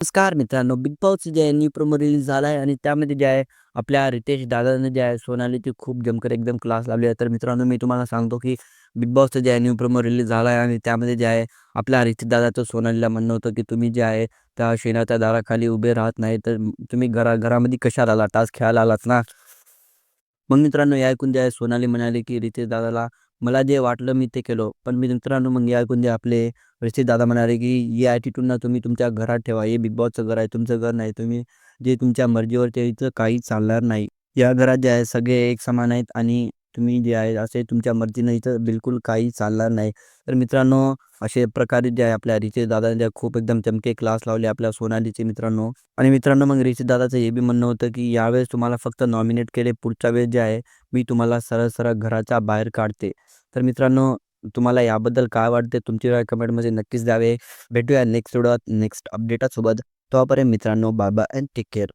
नमस्कार मित्रांनो, big boss जे आहे न्यू प्रोमो रिलीज झाला आहे आणि त्यामध्ये जे आहे आपल्या रितेश दादाने जे आहे सोनालीची खूप जमकर एकदम क्लास लावली आहे. तर मित्रांनो मी तुम्हाला सांगतो की बिग बॉसचं जे आहे न्यू प्रोमो रिलीज झाला आहे आणि त्यामध्ये जे आहे आपल्या रितेश दादाचं सोनालीला म्हणणं होतं की तुम्ही जे आहे त्या शेणाच्या दाराखाली उभे राहत नाही तर तुम्ही घरामध्ये कशाला आला? टास्क खेळायला आलात ना? मग मित्रांनो हे ऐकून जे आहे सोनाली म्हणाली की रितेश दादाला मला जे वाटलं मी ते केलं. पण मी मित्रांनो मग हे ऐकून जे आपले रितेश दादा म्हणाले की "ही ॲटिट्यूड ना तुम्ही तुमच्या घरात ठेवा. हे बिग बॉसचं घर आहे, तुमचं घर नाही. तुम्ही जे तुमच्या मर्जीवर ते इथं काहीच चालणार नाही. या घरात जे आहे सगळे एक समान आहेत आणि तुम्ही जे आहे असे तुमच्या मर्जीनं इथं बिलकुल काही चालणार नाही." तर मित्रांनो असे प्रकारे जे आहे आपल्या रितेश दादाने जे खूप एकदम चमके क्लास लावले आपल्या सोनालीचे मित्रांनो. आणि मित्रांनो मग रितेश दादाचं हे बी म्हणणं होतं की यावेळेस तुम्हाला फक्त नॉमिनेट केले, पुढच्या वेळेस जे आहे मी तुम्हाला सरळ-सरळ घराच्या बाहेर काढते. तर मित्रांनो तुम्हाला याबद्दल काय वाटते? तुमची राय कमेंटमध्ये नक्कीच द्यावे. भेटूया नेक्स्ट व्हिडिओत नेक्स्ट अपडेटासोबत. तोपर्यंत मित्रांनो bye bye and take care.